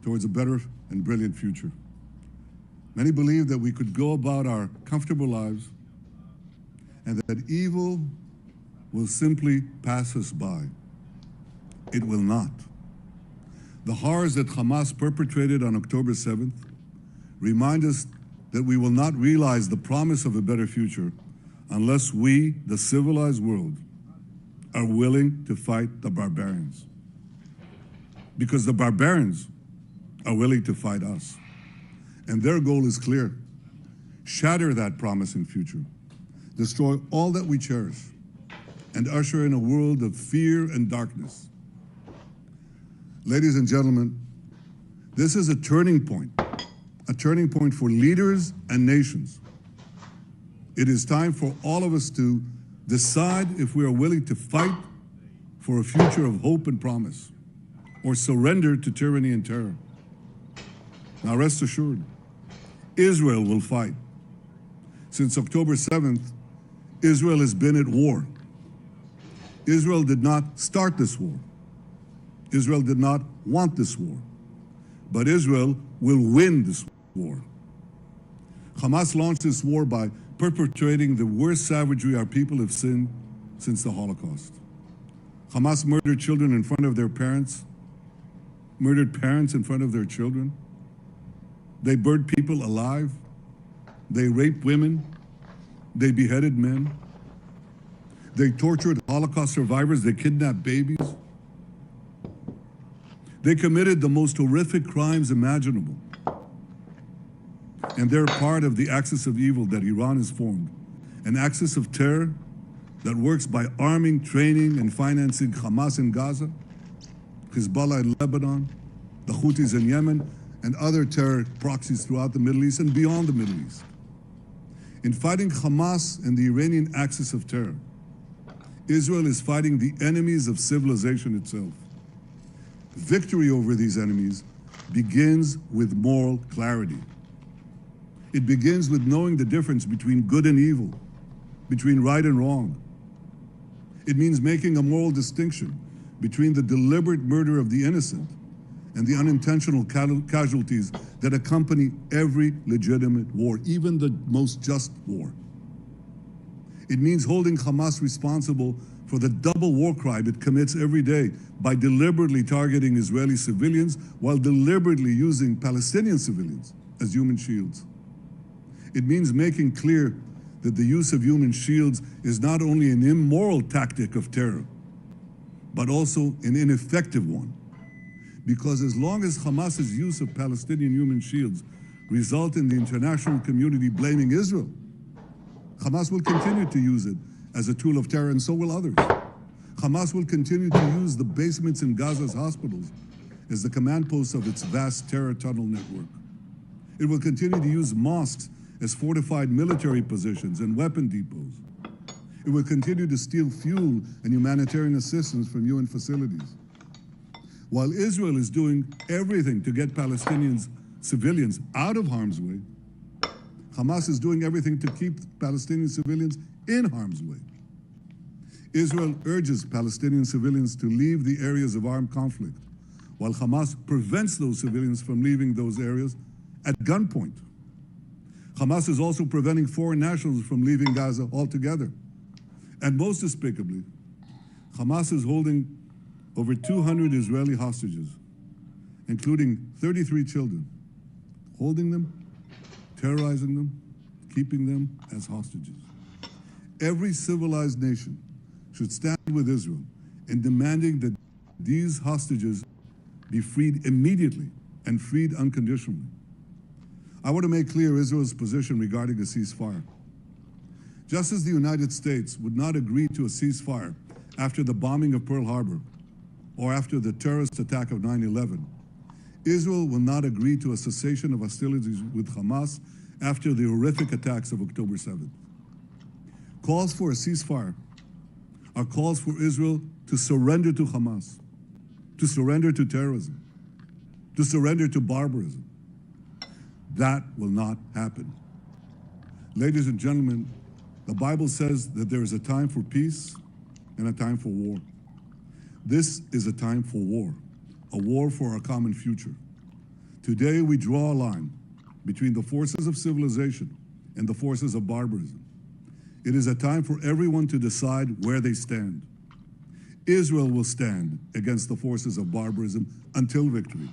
towards a better and brilliant future. Many believe that we could go about our comfortable lives and that evil will simply pass us by. It will not. The horrors that Hamas perpetrated on October 7th remind us that we will not realize the promise of a better future unless we, the civilized world, are willing to fight the barbarians. Because the barbarians are willing to fight us. And their goal is clear. Shatter that promising future. Destroy all that we cherish and usher in a world of fear and darkness. Ladies and gentlemen, this is a turning point for leaders and nations. It is time for all of us to decide if we are willing to fight for a future of hope and promise, or surrender to tyranny and terror. Now rest assured, Israel will fight. Since October 7th, Israel has been at war. Israel did not start this war. Israel did not want this war. But Israel will win this war. Hamas launched this war by perpetrating the worst savagery our people have seen since the Holocaust. Hamas murdered children in front of their parents, murdered parents in front of their children. They burned people alive. They raped women. They beheaded men. They tortured Holocaust survivors. They kidnapped babies. They committed the most horrific crimes imaginable. And they're part of the axis of evil that Iran has formed, an axis of terror that works by arming, training, and financing Hamas in Gaza, Hezbollah in Lebanon, the Houthis in Yemen, and other terror proxies throughout the Middle East and beyond the Middle East. In fighting Hamas and the Iranian axis of terror, Israel is fighting the enemies of civilization itself. Victory over these enemies begins with moral clarity. It begins with knowing the difference between good and evil, between right and wrong. It means making a moral distinction between the deliberate murder of the innocent and the unintentional casualties that accompany every legitimate war, even the most just war. It means holding Hamas responsible for the double war crime it commits every day by deliberately targeting Israeli civilians while deliberately using Palestinian civilians as human shields. It means making clear that the use of human shields is not only an immoral tactic of terror, but also an ineffective one. Because as long as Hamas's use of Palestinian human shields result in the international community blaming Israel, Hamas will continue to use it as a tool of terror, and so will others. Hamas will continue to use the basements in Gaza's hospitals as the command posts of its vast terror tunnel network. It will continue to use mosques as fortified military positions and weapon depots. It will continue to steal fuel and humanitarian assistance from UN facilities. While Israel is doing everything to get Palestinians, civilians, out of harm's way, Hamas is doing everything to keep Palestinian civilians in harm's way. Israel urges Palestinian civilians to leave the areas of armed conflict, while Hamas prevents those civilians from leaving those areas at gunpoint. Hamas is also preventing foreign nationals from leaving Gaza altogether. And most despicably, Hamas is holding over 200 Israeli hostages, including 33 children, holding them, terrorizing them, keeping them as hostages. Every civilized nation should stand with Israel in demanding that these hostages be freed immediately and freed unconditionally. I want to make clear Israel's position regarding a ceasefire. Just as the United States would not agree to a ceasefire after the bombing of Pearl Harbor or after the terrorist attack of 9/11, Israel will not agree to a cessation of hostilities with Hamas after the horrific attacks of October 7th. Calls for a ceasefire are calls for Israel to surrender to Hamas, to surrender to terrorism, to surrender to barbarism. That will not happen. Ladies and gentlemen, the Bible says that there is a time for peace and a time for war. This is a time for war, a war for our common future. Today we draw a line between the forces of civilization and the forces of barbarism. It is a time for everyone to decide where they stand. Israel will stand against the forces of barbarism until victory.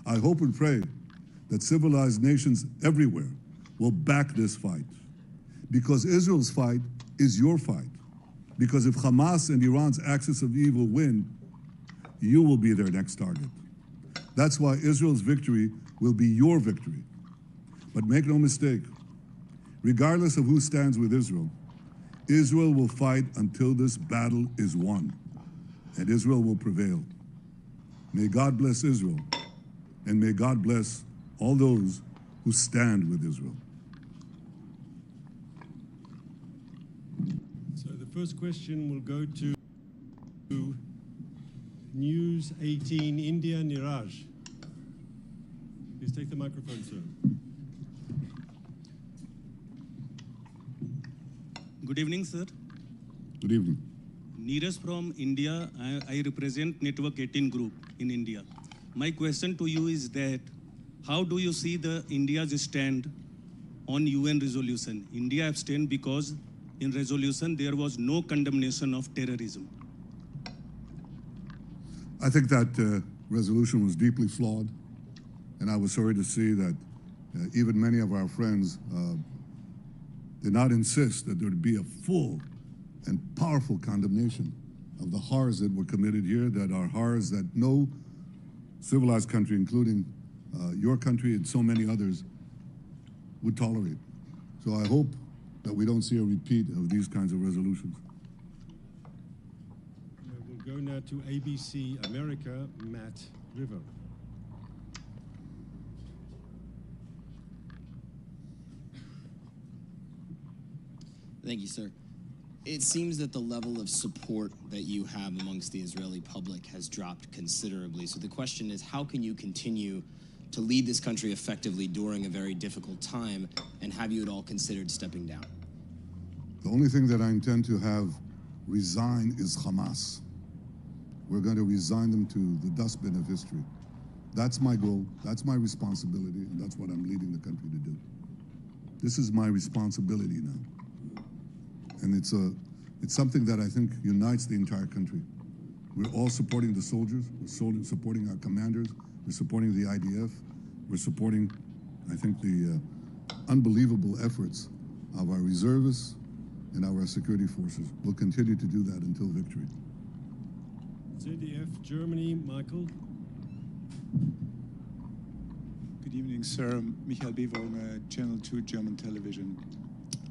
I hope and pray that civilized nations everywhere will back this fight, because Israel's fight is your fight. Because if Hamas and Iran's axis of evil win, you will be their next target. That's why Israel's victory will be your victory. But make no mistake, regardless of who stands with Israel, Israel will fight until this battle is won, and Israel will prevail. May God bless Israel, and may God bless all those who stand with Israel. So the first question will go to News 18 India, Niraj. Please take the microphone, sir. Good evening, sir. Good evening. Neeraj from India. I represent Network 18 Group in India. My question to you is that how do you see the India's stand on UN resolution? India abstained because in resolution there was no condemnation of terrorism. I think that resolution was deeply flawed, and I was sorry to see that even many of our friends did not insist that there would be a full and powerful condemnation of the horrors that were committed here, that are horrors that no civilized country, including your country and so many others, would tolerate. So I hope that we don't see a repeat of these kinds of resolutions. We'll go now to ABC America, Matt River. Thank you, sir. It seems that the level of support that you have amongst the Israeli public has dropped considerably. So the question is, how can you continue to lead this country effectively during a very difficult time, and have you at all considered stepping down? The only thing that I intend to have resign is Hamas. We're going to resign them to the dustbin of history. That's my goal, that's my responsibility, and that's what I'm leading the country to do. This is my responsibility now. And it's something that I think unites the entire country. We're all supporting the soldiers, we're supporting our commanders, we're supporting the IDF, we're supporting, I think, the unbelievable efforts of our reservists and our security forces. We'll continue to do that until victory. ZDF Germany, Michael. Good evening, sir. Michael Bewohner, Channel 2 German Television.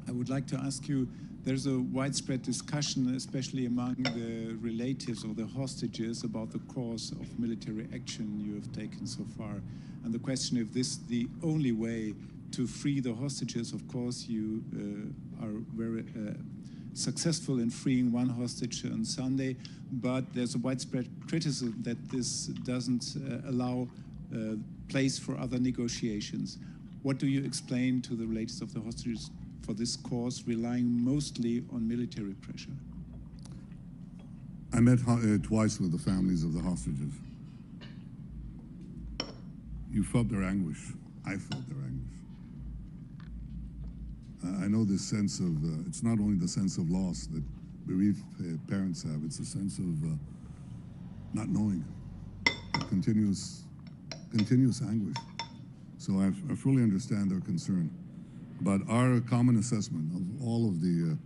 I would like to ask you, there's a widespread discussion, especially among the relatives or the hostages, about the course of military action you have taken so far. And the question if this is the only way to free the hostages. Of course, you are very successful in freeing one hostage on Sunday, but there's a widespread criticism that this doesn't allow place for other negotiations. What do you explain to the relatives of the hostages for this course, relying mostly on military pressure? I met twice with the families of the hostages. You felt their anguish. I felt their anguish. I know this sense of, it's not only the sense of loss that bereaved parents have, it's a sense of not knowing, continuous anguish. So I fully understand their concern. But our common assessment of all of the,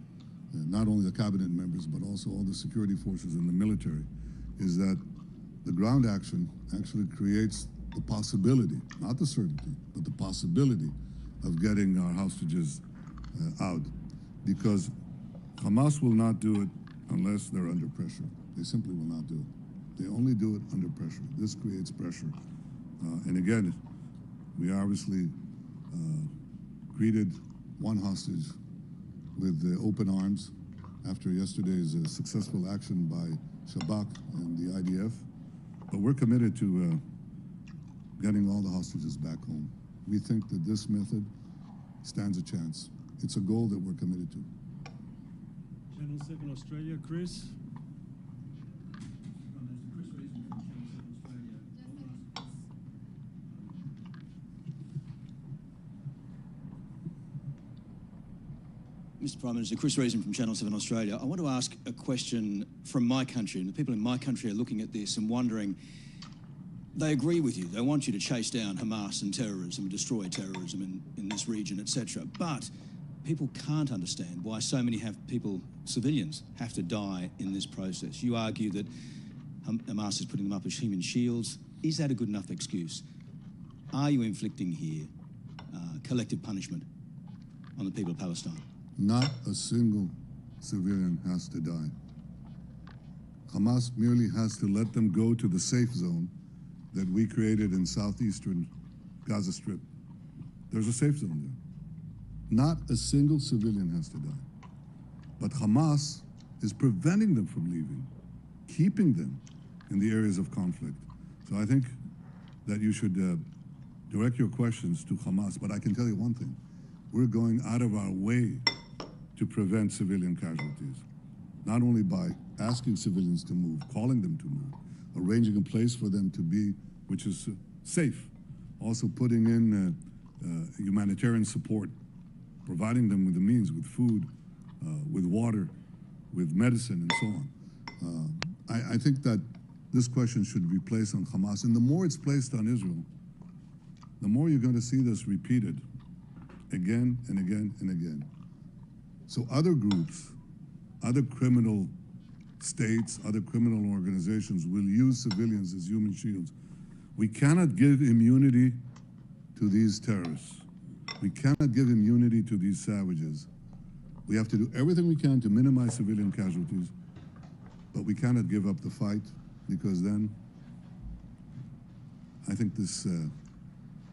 not only the cabinet members, but also all the security forces in the military, is that the ground action actually creates the possibility, not the certainty, but the possibility of getting our hostages out. Because Hamas will not do it unless they're under pressure. They simply will not do it. They only do it under pressure. This creates pressure. And again, we obviously greeted one hostage with open arms after yesterday's successful action by Shabak and the IDF. But we're committed to getting all the hostages back home. We think that this method stands a chance. It's a goal that we're committed to. Channel 7 Australia, Chris. Mr Prime Minister, Chris Reason from Channel 7 Australia. I want to ask a question from my country, and the people in my country are looking at this and wondering, they agree with you, they want you to chase down Hamas and terrorism and destroy terrorism in this region, etc. But people can't understand why so many civilians have to die in this process. You argue that Hamas is putting them up as human shields. Is that a good enough excuse? Are you inflicting here collective punishment on the people of Palestine? Not a single civilian has to die. Hamas merely has to let them go to the safe zone that we created in southeastern Gaza Strip. There's a safe zone there. Not a single civilian has to die. But Hamas is preventing them from leaving, keeping them in the areas of conflict. So I think that you should direct your questions to Hamas. But I can tell you one thing. We're going out of our way to prevent civilian casualties, not only by asking civilians to move, calling them to move, arranging a place for them to be, which is safe, also putting in humanitarian support, providing them with the means, with food, with water, with medicine, and so on. I think that this question should be placed on Hamas, and the more it's placed on Israel, the more you're going to see this repeated again and again and again. So other groups, other criminal states, other criminal organizations will use civilians as human shields. We cannot give immunity to these terrorists. We cannot give immunity to these savages. We have to do everything we can to minimize civilian casualties, but we cannot give up the fight, because then I think this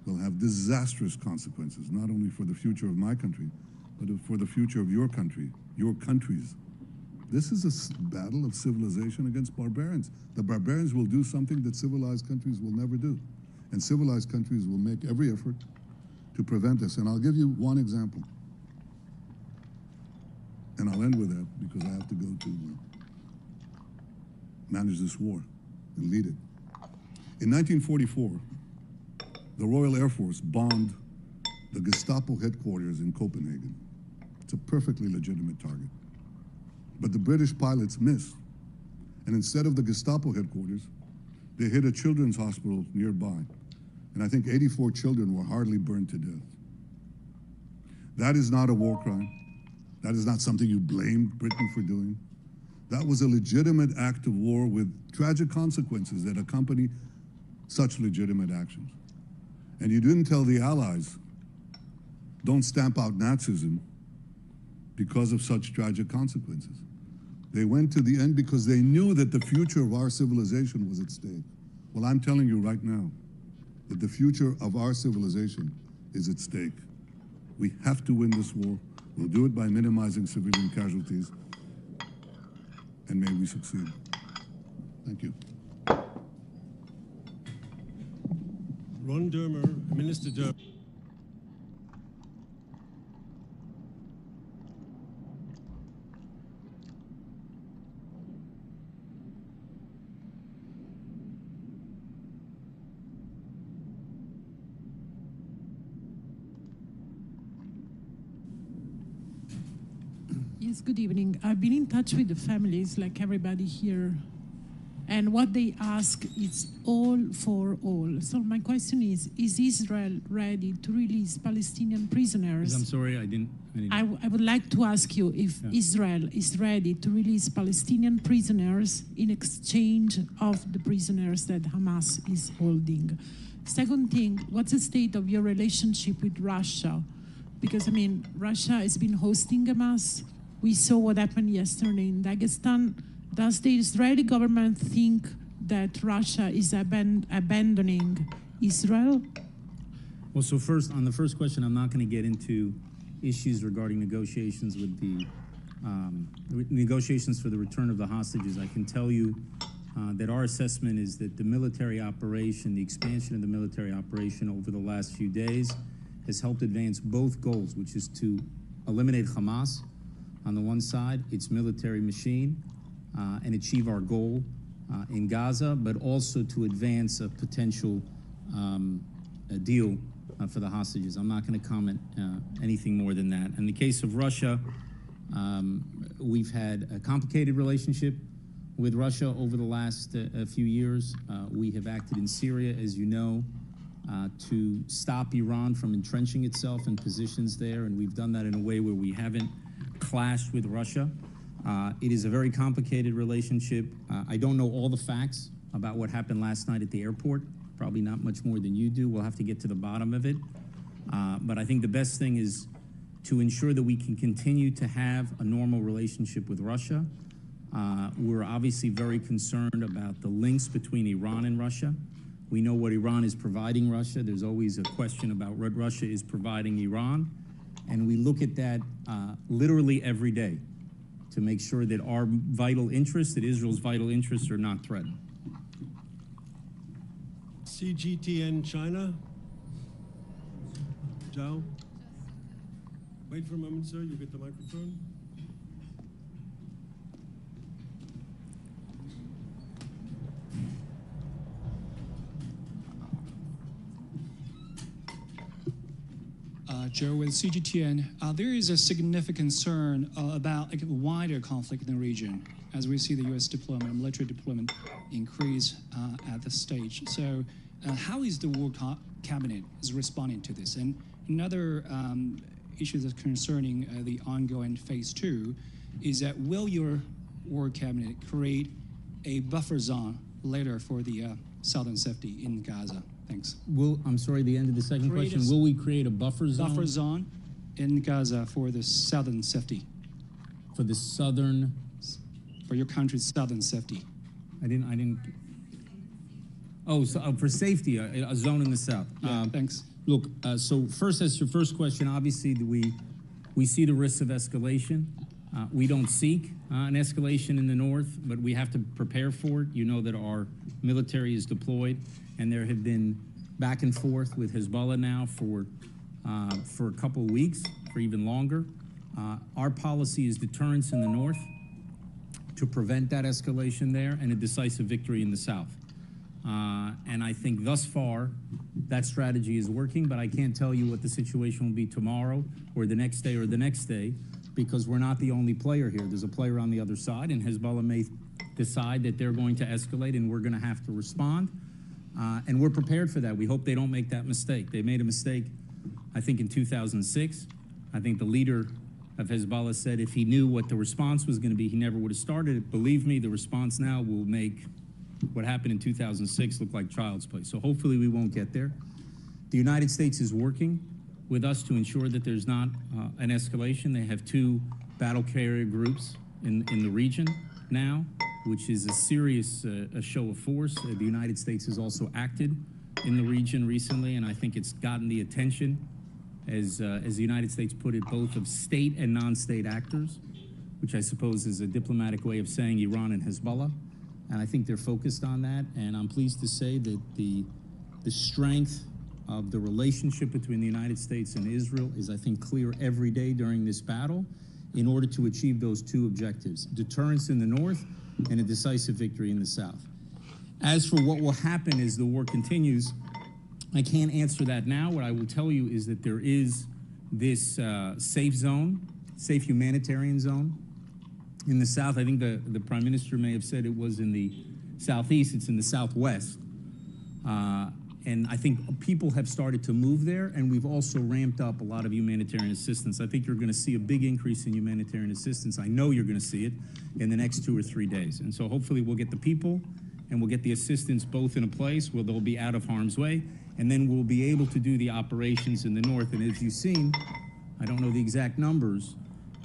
will have disastrous consequences, not only for the future of my country, but for the future of your country, your countries. This is a battle of civilization against barbarians. The barbarians will do something that civilized countries will never do. And civilized countries will make every effort to prevent this. And I'll give you one example. And I'll end with that because I have to go to manage this war and lead it. In 1944, the Royal Air Force bombed the Gestapo headquarters in Copenhagen. It's a perfectly legitimate target. But the British pilots missed. And instead of the Gestapo headquarters, they hit a children's hospital nearby. And I think 84 children were hardly burned to death. That is not a war crime. That is not something you blame Britain for doing. That was a legitimate act of war with tragic consequences that accompany such legitimate actions. And you didn't tell the Allies, don't stamp out Nazism because of such tragic consequences. They went to the end because they knew that the future of our civilization was at stake. Well, I'm telling you right now that the future of our civilization is at stake. We have to win this war. We'll do it by minimizing civilian casualties, and may we succeed. Thank you. Ron Dermer, Minister Dermer. Yes, good evening. I've been in touch with the families, like everybody here, and what they ask is all for all. So my question is Israel ready to release Palestinian prisoners? I'm sorry, I didn't. I would like to ask you if Israel is ready to release Palestinian prisoners in exchange of the prisoners that Hamas is holding. Second thing, what's the state of your relationship with Russia? Because, I mean, Russia has been hosting Hamas. We saw what happened yesterday in Dagestan. Does the Israeli government think that Russia is abandoning Israel? Well, so first, on the first question, I'm not going to get into issues regarding negotiations with the negotiations for the return of the hostages. I can tell you that our assessment is that the military operation, the expansion of the military operation over the last few days has helped advance both goals, which is to eliminate Hamas on the one side, its military machine, and achieve our goal in Gaza, but also to advance a potential a deal for the hostages. I'm not going to comment anything more than that. In the case of Russia, We've had a complicated relationship with Russia over the last few years. We have acted in Syria, as you know, to stop Iran from entrenching itself in positions there, and we've done that in a way where we haven't clashed with Russia. It is a very complicated relationship. I don't know all the facts about what happened last night at the airport, probably not much more than you do. We'll have to get to the bottom of it. But I think the best thing is to ensure that we can continue to have a normal relationship with Russia. We're obviously very concerned about the links between Iran and Russia. We know what Iran is providing Russia. There's always a question about what Russia is providing Iran. And we look at that literally every day to make sure that our vital interests, that Israel's vital interests, are not threatened. CGTN China. Zhao. Wait for a moment, sir. You get the microphone. Joe, with CGTN, there is a significant concern about a wider conflict in the region as we see the U.S. deployment, military deployment increase at this stage. So how is the War Cabinet is responding to this? And another issue that's concerning the ongoing phase 2 is that will your War Cabinet create a buffer zone later for the southern safety in Gaza? Thanks. I'm sorry, the end of the second question. Will we create a buffer zone? Buffer zone in Gaza for the southern safety. For the southern? For your country's southern safety. I didn't. Oh, so for safety, a zone in the south. Yeah, thanks. Look, so first, as your first question, obviously we see the risks of escalation. We don't seek an escalation in the north, but we have to prepare for it. You know that our military is deployed, and there have been back and forth with Hezbollah now for a couple of weeks, for even longer. Our policy is deterrence in the north to prevent that escalation there, and a decisive victory in the south. And I think thus far that strategy is working, but I can't tell you what the situation will be tomorrow or the next day or the next day, because we're not the only player here. There's a player on the other side, and Hezbollah may decide that they're going to escalate, and we're going to have to respond. And we're prepared for that. We hope they don't make that mistake. They made a mistake, I think, in 2006. I think the leader of Hezbollah said if he knew what the response was going to be, he never would have started it. Believe me, the response now will make what happened in 2006 look like child's play. So hopefully we won't get there. The United States is working with us to ensure that there's not an escalation. They have 2 battle carrier groups in the region now, which is a serious a show of force. The United States has also acted in the region recently, and I think it's gotten the attention, as the United States put it, both of state and non-state actors, which I suppose is a diplomatic way of saying Iran and Hezbollah. And I think they're focused on that, and I'm pleased to say that the strength of the relationship between the United States and Israel is, I think, clear every day during this battle in order to achieve those 2 objectives: deterrence in the north and a decisive victory in the south. As for what will happen as the war continues, I can't answer that now. What I will tell you is that there is this safe zone, safe humanitarian zone in the south. I think the Prime Minister may have said it was in the southeast. It's in the southwest. And I think people have started to move there, and we've also ramped up a lot of humanitarian assistance. I think you're going to see a big increase in humanitarian assistance. I know you're going to see it in the next 2 or 3 days. And so hopefully we'll get the people and we'll get the assistance both in a place where they'll be out of harm's way, and then we'll be able to do the operations in the north. And as you've seen, I don't know the exact numbers,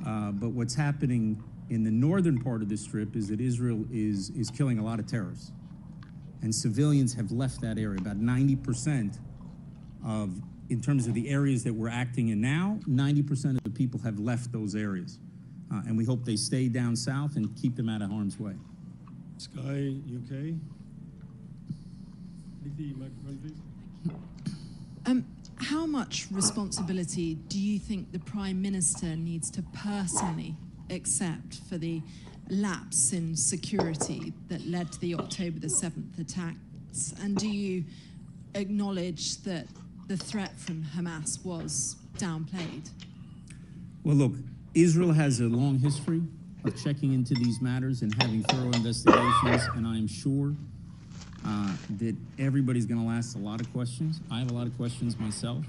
but what's happening in the northern part of the strip is that Israel is killing a lot of terrorists. And civilians have left that area. About 90% of, in terms of the areas that we're acting in now, 90% of the people have left those areas. And we hope they stay down south and keep them out of harm's way. Sky, UK. Take the microphone, please. How much responsibility do you think the Prime Minister needs to personally accept for the lapse in security that led to the October the 7th attacks? And do you acknowledge that the threat from Hamas was downplayed? Well, look, Israel has a long history of checking into these matters and having thorough investigations, and I am sure that everybody's going to ask a lot of questions. I have a lot of questions myself,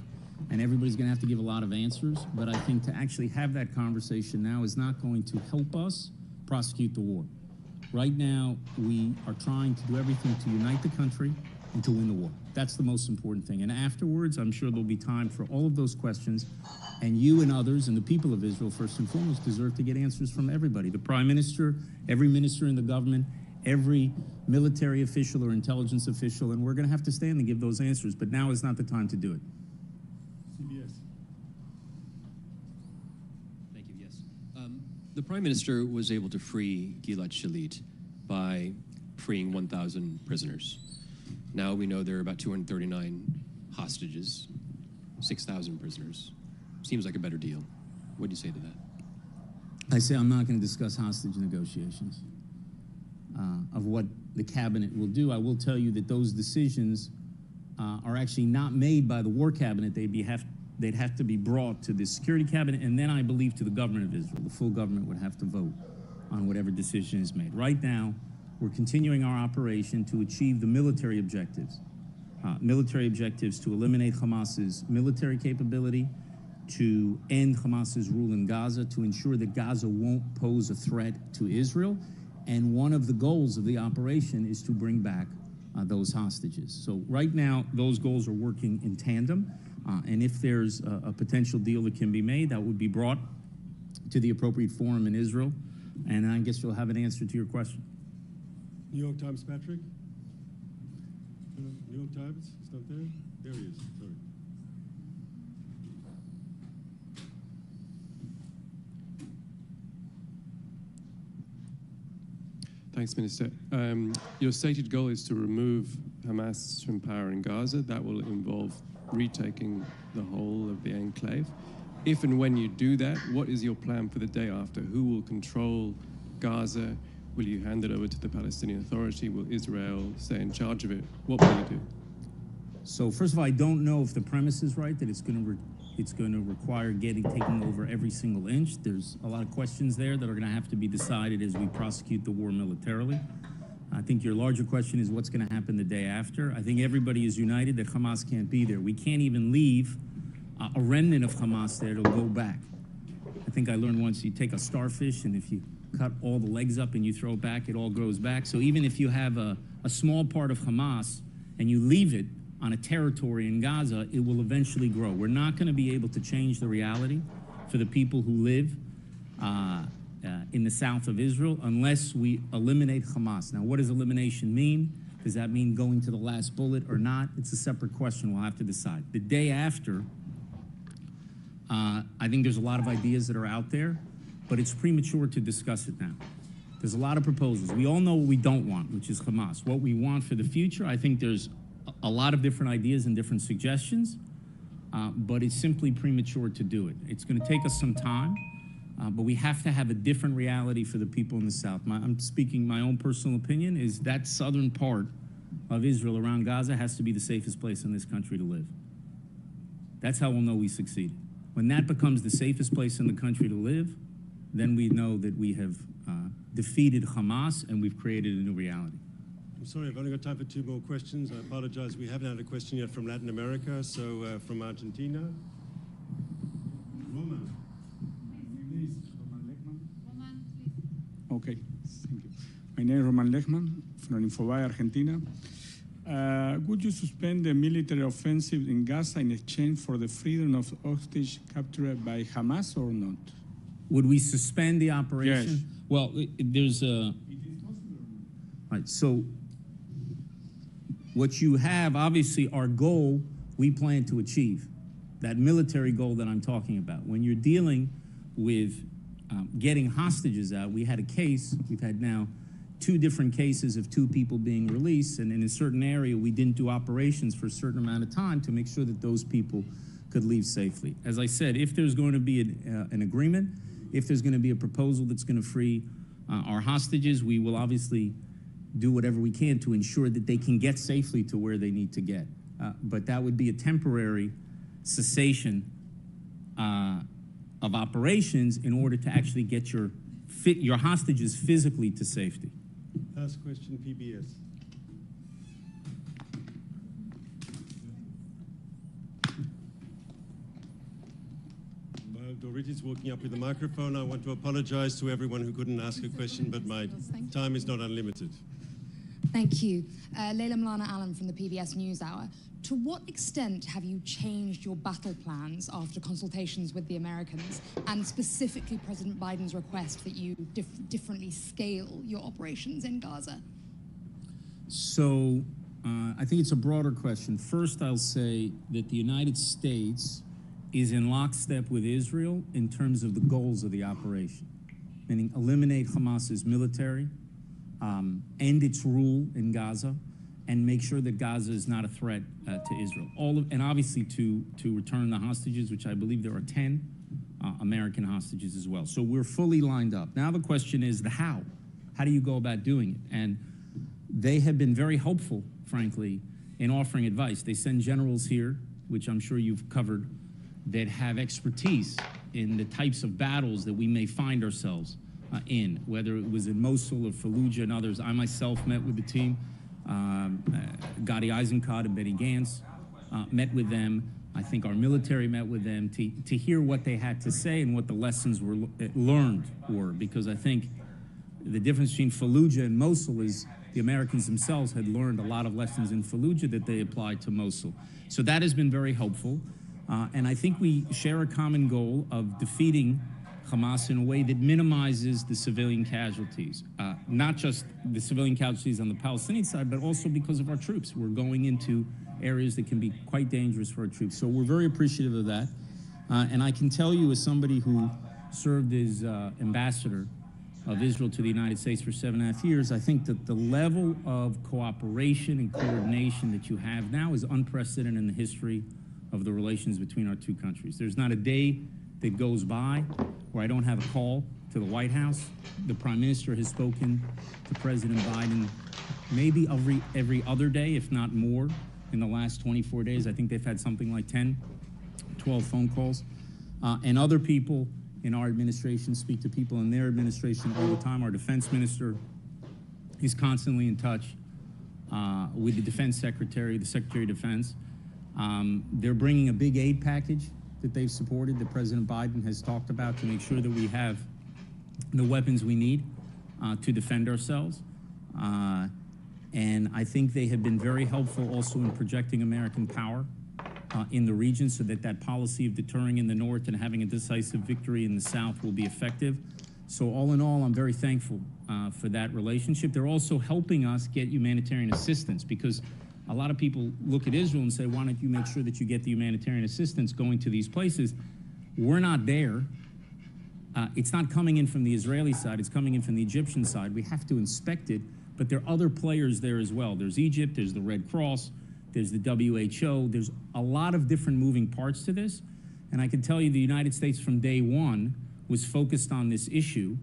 and everybody's going to have to give a lot of answers, but I think to actually have that conversation now is not going to help us prosecute the war. Right now, we are trying to do everything to unite the country and to win the war. That's the most important thing. And afterwards, I'm sure there'll be time for all of those questions. And you and others and the people of Israel, first and foremost, deserve to get answers from everybody. The prime minister, every minister in the government, every military official or intelligence official. And we're going to have to stand and give those answers. But now is not the time to do it. CBS. Thank you, yes. The prime minister was able to free Gilad Shalit by freeing 1,000 prisoners. Now we know there are about 239 hostages, 6,000 prisoners. Seems like a better deal. What do you say to that? I say I'm not going to discuss hostage negotiations of what the cabinet will do. I will tell you that those decisions are actually not made by the war cabinet. They'd have to be brought to the security cabinet, and then I believe to the government of Israel. The full government would have to vote on whatever decision is made. Right now, we're continuing our operation to achieve the military objectives to eliminate Hamas's military capability, to end Hamas's rule in Gaza, to ensure that Gaza won't pose a threat to Israel. And one of the goals of the operation is to bring back those hostages. So right now, those goals are working in tandem. And if there's a potential deal that can be made, that would be brought to the appropriate forum in Israel. And I guess you'll have an answer to your question. New York Times, Patrick? New York Times? It's not there? There he is. Sorry. Thanks, Minister. Your stated goal is to remove Hamas from power in Gaza. That will involve retaking the whole of the enclave. If and when you do that, what is your plan for the day after? Who will control Gaza? Will you hand it over to the Palestinian Authority? Will Israel stay in charge of it? What will you do? So first of all, I don't know if the premise is right, that it's going to require taking over every single inch. There's a lot of questions there that are going to have to be decided as we prosecute the war militarily. I think your larger question is what's going to happen the day after. I think everybody is united that Hamas can't be there. We can't even leave a remnant of Hamas there to go back. I think I learned once you take a starfish and if you cut all the legs up and you throw it back, it all grows back. So even if you have a small part of Hamas and you leave it on a territory in Gaza, it will eventually grow. We're not going to be able to change the reality for the people who live in the south of Israel unless we eliminate Hamas. Now, what does elimination mean? Does that mean going to the last bullet or not? It's a separate question. We'll have to decide. The day after, I think there's a lot of ideas that are out there, but it's premature to discuss it now. There's a lot of proposals. We all know what we don't want, which is Hamas. What we want for the future, I think there's a lot of different ideas and different suggestions, but it's simply premature to do it. It's going to take us some time, but we have to have a different reality for the people in the south. I'm speaking my own personal opinion, is that southern part of Israel around Gaza has to be the safest place in this country to live. That's how we'll know we succeeded. When that becomes the safest place in the country to live, then we know that we have defeated Hamas and we've created a new reality. I'm sorry, I've only got time for 2 more questions. I apologize. We haven't had a question yet from Latin America, so from Argentina. Roman. Okay, thank you. My name is Roman Lechman from Infobae, Argentina. Would you suspend the military offensive in Gaza in exchange for the freedom of hostage captured by Hamas or not? Would we suspend the operation? Yes. Well, there's a... Right, so what you have, obviously, our goal, we plan to achieve. That military goal that I'm talking about. When you're dealing with getting hostages out, we had a case, we've had now 2 different cases of 2 people being released, and in a certain area, we didn't do operations for a certain amount of time to make sure that those people could leave safely. As I said, if there's going to be an agreement, if there's going to be a proposal that's going to free our hostages, we will obviously do whatever we can to ensure that they can get safely to where they need to get. But that would be a temporary cessation of operations in order to actually get your hostages physically to safety. Last question, PBS. While Doriti's walking up with the microphone, I want to apologize to everyone who couldn't ask a question, but my time is not unlimited. Thank you. Leila Milana Allen from the PBS NewsHour. To what extent have you changed your battle plans after consultations with the Americans, and specifically President Biden's request that you differently scale your operations in Gaza? So I think it's a broader question. First, I'll say that the United States is in lockstep with Israel in terms of the goals of the operation, meaning eliminate Hamas's military, end its rule in Gaza, and make sure that Gaza is not a threat to Israel. And obviously to return the hostages, which I believe there are 10 American hostages as well. So we're fully lined up. Now the question is the how. How do you go about doing it? And they have been very helpful, frankly, in offering advice. They send generals here, which I'm sure you've covered, that have expertise in the types of battles that we may find ourselves in, whether it was in Mosul or Fallujah and others. I myself met with the team. Gadi Eisenkot and Benny Gantz met with them. I think our military met with them to hear what they had to say and what the lessons were learned were, because I think the difference between Fallujah and Mosul is the Americans themselves had learned a lot of lessons in Fallujah that they applied to Mosul. So that has been very helpful. And I think we share a common goal of defeating Hamas in a way that minimizes the civilian casualties, not just the civilian casualties on the Palestinian side, but also because of our troops. We're going into areas that can be quite dangerous for our troops. So we're very appreciative of that. And I can tell you, as somebody who served as ambassador of Israel to the United States for 7.5 years, I think that the level of cooperation and coordination that you have now is unprecedented in the history of the relations between our two countries. There's not a day that goes by where I don't have a call to the White House. The Prime Minister has spoken to President Biden maybe every other day, if not more, in the last 24 days. I think they've had something like 10, 12 phone calls. And other people in our administration speak to people in their administration all the time. Our defense minister is constantly in touch with the defense secretary, the Secretary of Defense. They're bringing a big aid package that they've supported, that President Biden has talked about, to make sure that we have the weapons we need to defend ourselves. And I think they have been very helpful also in projecting American power in the region, so that that policy of deterring in the north and having a decisive victory in the south will be effective. So all in all, I'm very thankful for that relationship. They're also helping us get humanitarian assistance, because a lot of people look at Israel and say, why don't you make sure that you get the humanitarian assistance going to these places? We're not there. It's not coming in from the Israeli side, it's coming in from the Egyptian side. We have to inspect it, but there are other players there as well. There's Egypt, there's the Red Cross, there's the WHO, there's a lot of different moving parts to this. And I can tell you the United States from day one was focused on this issue,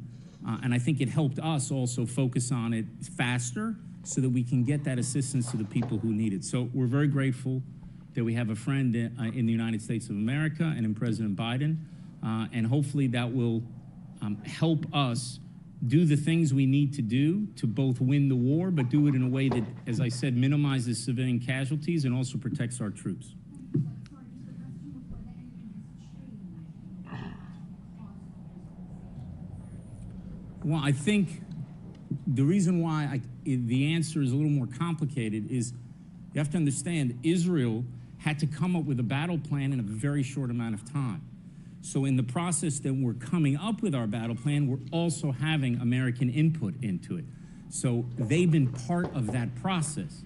and I think it helped us also focus on it faster, so that we can get that assistance to the people who need it. So we're very grateful that we have a friend in the United States of America and in President Biden, and hopefully that will help us do the things we need to do to both win the war, but do it in a way that, as I said, minimizes civilian casualties and also protects our troops. Well, I think the reason why the answer is a little more complicated is you have to understand Israel had to come up with a battle plan in a very short amount of time. So in the process that we're coming up with our battle plan, we're also having American input into it. So they've been part of that process.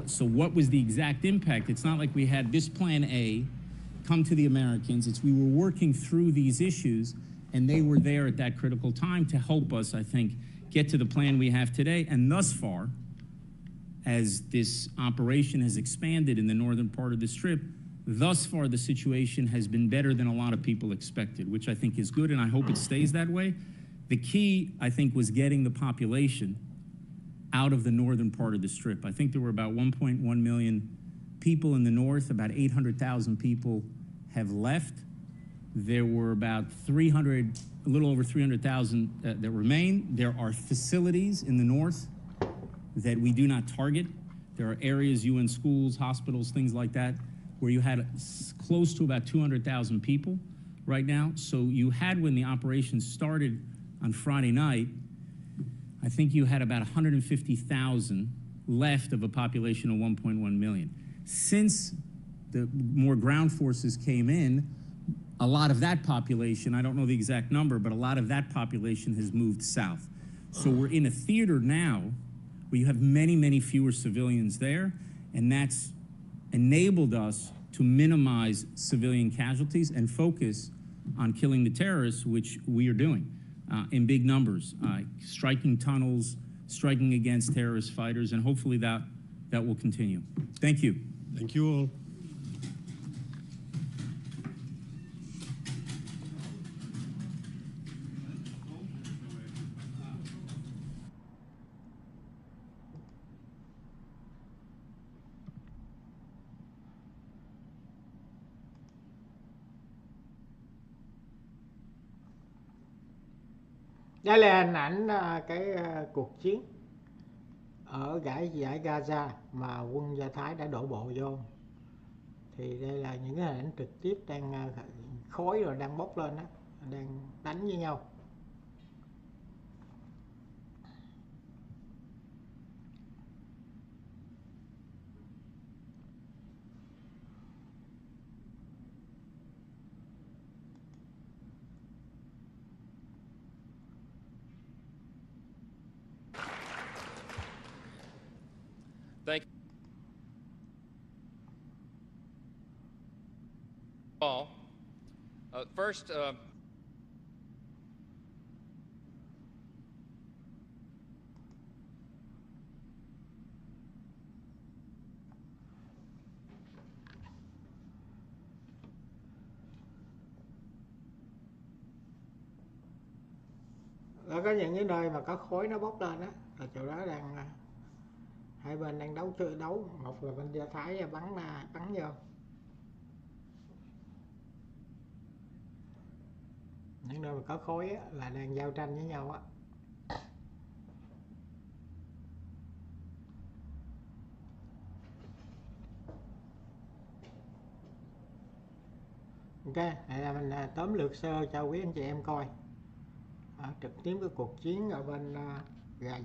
So what was the exact impact? It's not like we had this plan A come to the Americans. It's we were working through these issues, and they were there at that critical time to help us, I think, get to the plan we have today. And thus far, as this operation has expanded in the northern part of the Strip, thus far the situation has been better than a lot of people expected, which I think is good, and I hope it stays that way. The key, I think, was getting the population out of the northern part of the Strip. I think there were about 1.1 million people in the north. About 800,000 people have left. There were about a little over 300,000 that remain. There are facilities in the north that we do not target. There are areas, UN schools, hospitals, things like that, where you had close to about 200,000 people right now. So you had, when the operation started on Friday night, I think you had about 150,000 left of a population of 1.1 million. Since the more ground forces came in, a lot of that population, I don't know the exact number, but a lot of that population has moved south. So we're in a theater now where you have many, many fewer civilians there, and that's enabled us to minimize civilian casualties and focus on killing the terrorists, which we are doing in big numbers, striking tunnels, striking against terrorist fighters, and hopefully that will continue. Thank you. Thank you all. Đây là hình ảnh cuộc chiến ở giải Gaza mà quân Do Thái đã đổ bộ vô. Thì đây là những cái hình ảnh trực tiếp đang khói rồi đang bốc lên đó, đang đánh với nhau. Thank you all. First, Đó, có những cái nơi mà có khói nó bốc lên đó, là chỗ đó đang hai bên đang đấu, một là bên Do Thái bắn vô. Những nơi mà có khói á, là đang giao tranh với nhau á. Ok, này là mình tóm lược sơ cho quý anh chị em coi trực tiếp cái cuộc chiến ở bên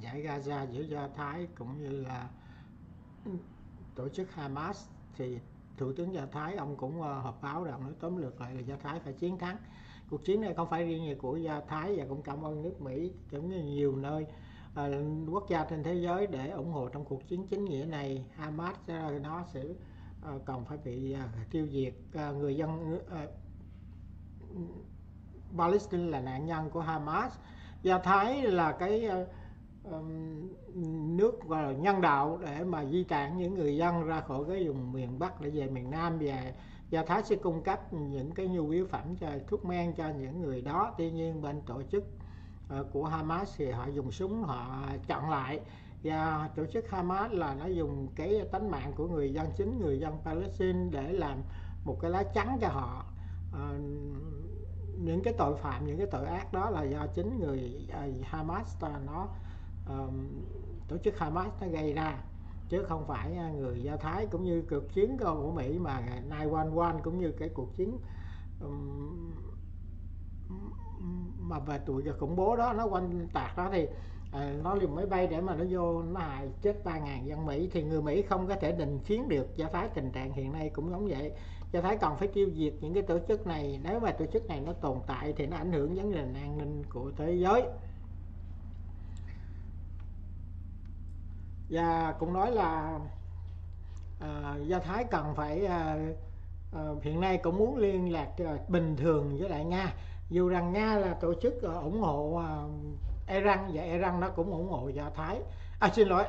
giải Gaza giữa Do Thái cũng như là tổ chức Hamas. Thì Thủ tướng Do Thái ông cũng họp báo rằng nói tóm lược lại là Do Thái phải chiến thắng. Cuộc chiến này không phải riêng gì của Do Thái, và cũng cảm ơn nước Mỹ cũng như nhiều nơi quốc gia trên thế giới để ủng hộ trong cuộc chiến chính nghĩa này. Hamas nó sẽ còn phải bị tiêu diệt. Người dân Palestine là nạn nhân của Hamas. Do Thái là cái nước nhân đạo để mà di tản những người dân ra khỏi cái vùng miền Bắc để về miền Nam, và Do Thái sẽ cung cấp những cái nhu yếu phẩm cho thuốc men cho những người đó. Tuy nhiên bên tổ chức của Hamas thì họ dùng súng họ chặn lại, và tổ chức Hamas là nó dùng cái tánh mạng của người dân, chính người dân Palestine để làm một cái lá chắn cho họ. Những cái tội phạm, những cái tội ác đó là do chính người Hamas nó tổ chức Hamas nó gây ra, chứ không phải người Do Thái. Cũng như cuộc chiến của Mỹ mà 911 cũng như cái cuộc chiến mà về tụi khủng bố đó, nó quanh tạc đó, thì nó dùng máy bay để mà nó vô nó hại chết 3.000 dân Mỹ. Thì người Mỹ không có thể định kiến được Do Thái. Tình trạng hiện nay cũng giống vậy. Do Thái cần phải tiêu diệt những cái tổ chức này. Nếu mà tổ chức này nó tồn tại thì nó ảnh hưởng vấn đề an ninh của thế giới. Và cũng nói là Do Thái cần phải hiện nay cũng muốn liên lạc bình thường với lại Nga, dù rằng Nga là tổ chức ủng hộ Iran, và Iran nó cũng ủng hộ Do Thái.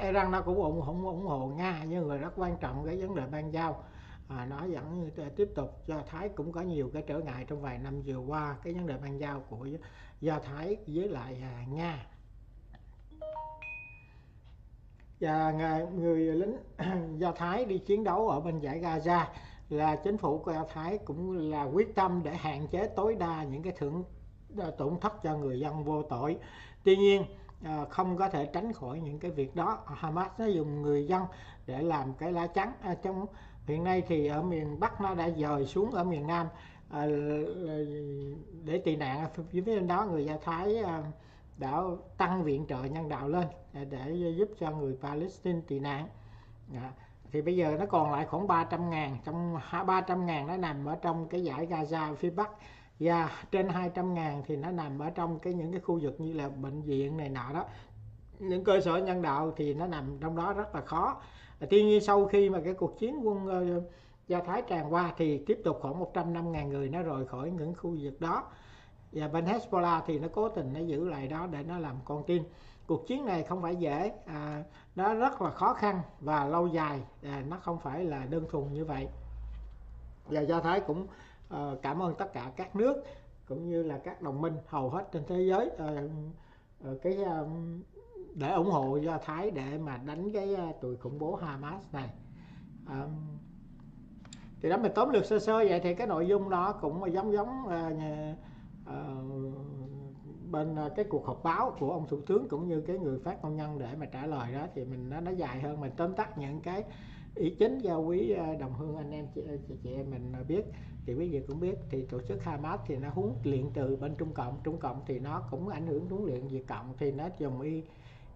Iran nó cũng ủng hộ Nga, nhưng mà rất quan trọng cái vấn đề ban giao. Nó vẫn tiếp tục. Do Thái cũng có nhiều cái trở ngại trong vài năm vừa qua, cái vấn đề ban giao của Do Thái với lại Nga. Và người lính Do Thái đi chiến đấu ở bên giải Gaza là chính phủ của Do Thái cũng là quyết tâm để hạn chế tối đa những cái tổn thất cho người dân vô tội. Tuy nhiên không có thể tránh khỏi những cái việc đó. Hamas nó dùng người dân để làm cái lá chắn. Trong hiện nay thì ở miền Bắc nó đã dời xuống ở miền Nam để tị nạn. Phía bên đó người Do Thái đã tăng viện trợ nhân đạo lên để giúp cho người Palestine tị nạn. Thì bây giờ nó còn lại khoảng 300.000, trong 300.000 nó nằm ở trong cái dải Gaza phía Bắc, và trên 200.000 thì nó nằm ở trong những cái khu vực như là bệnh viện này nọ đó, những cơ sở nhân đạo thì nó nằm trong đó rất là khó. Tuy nhiên sau khi mà cái cuộc chiến quân Do Thái tràn qua thì tiếp tục khoảng 105.000 người nó rời khỏi những khu vực đó, và bên Hezbollah thì nó cố tình nó giữ lại đó để nó làm con tin. Cuộc chiến này không phải dễ, nó rất là khó khăn và lâu dài, nó không phải là đơn thuần như vậy. Và Do Thái cũng cảm ơn tất cả các nước cũng như là các đồng minh hầu hết trên thế giới để ủng hộ Do Thái để mà đánh cái tụi khủng bố Hamas này. Thì đó mình tóm lược sơ sơ vậy, thì cái nội dung đó cũng giống bên cái cuộc họp báo của ông thủ tướng cũng như cái người phát ngôn nhân để mà trả lời đó, thì nó dài hơn, mình tóm tắt những cái ý chính cho quý đồng hương anh em chị em mình biết. Thì quý vị cũng biết thì tổ chức Hamas thì nó huấn luyện từ bên Trung Cộng thì nó cũng ảnh hưởng huấn luyện Việt Cộng, thì nó dùng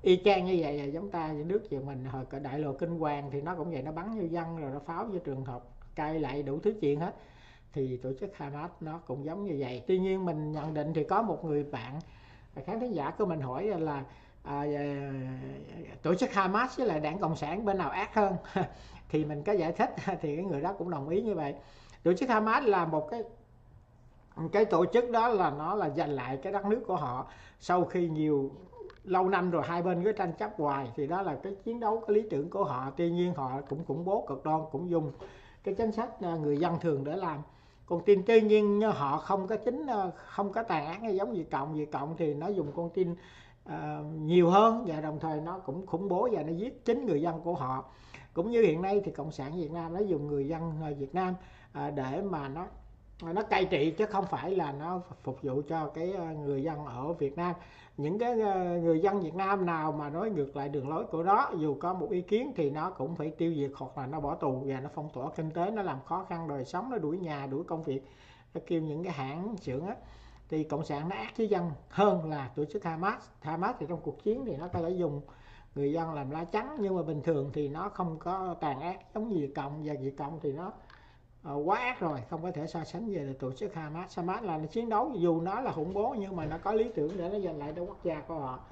y chang như vậy. Giống ta nước của mình hồi cả đại lộ Kinh Hoàng thì nó cũng vậy, nó bắn vô dân rồi nó pháo vô trường học, cai lại đủ thứ chuyện hết. Thì tổ chức Hamas nó cũng giống như vậy. Tuy nhiên mình nhận định thì có một người bạn khán thính giả của mình hỏi là tổ chức Hamas với lại Đảng Cộng sản bên nào ác hơn? Thì mình có giải thích thì cái người đó cũng đồng ý như vậy. Tổ chức Hamas là một cái tổ chức đó là nó là giành lại cái đất nước của họ sau khi lâu năm rồi hai bên cứ tranh chấp hoài, thì đó là cái chiến đấu, cái lý tưởng của họ. Tuy nhiên họ cũng khủng bố cực đoan, cũng dùng cái chính sách người dân thường để làm con tin. Tuy nhiên họ không có tàn ác giống Việt Cộng thì nó dùng con tin nhiều hơn, và đồng thời nó cũng khủng bố và nó giết chính người dân của họ. Cũng như hiện nay thì Cộng sản Việt Nam nó dùng người dân Việt Nam để mà nó cai trị, chứ không phải là nó phục vụ cho cái người dân ở Việt Nam. Những cái người dân Việt Nam nào mà nói ngược lại đường lối của nó, dù có một ý kiến thì nó cũng phải tiêu diệt, hoặc là nó bỏ tù, và nó phong tỏa kinh tế, nó làm khó khăn đời sống, nó đuổi nhà, đuổi công việc, nó kêu những cái hãng xưởng á. Thì Cộng sản nó ác với dân hơn là tổ chức Hamas. Hamas thì trong cuộc chiến thì nó có thể dùng người dân làm lá chắn, nhưng mà bình thường thì nó không có tàn ác giống như Việt Cộng, và Việt Cộng thì nó quá ác rồi, không có thể so sánh về tổ chức Hamas. Hamas là nó chiến đấu, dù nó là khủng bố nhưng mà nó có lý tưởng để nó giành lại đất quốc gia của họ.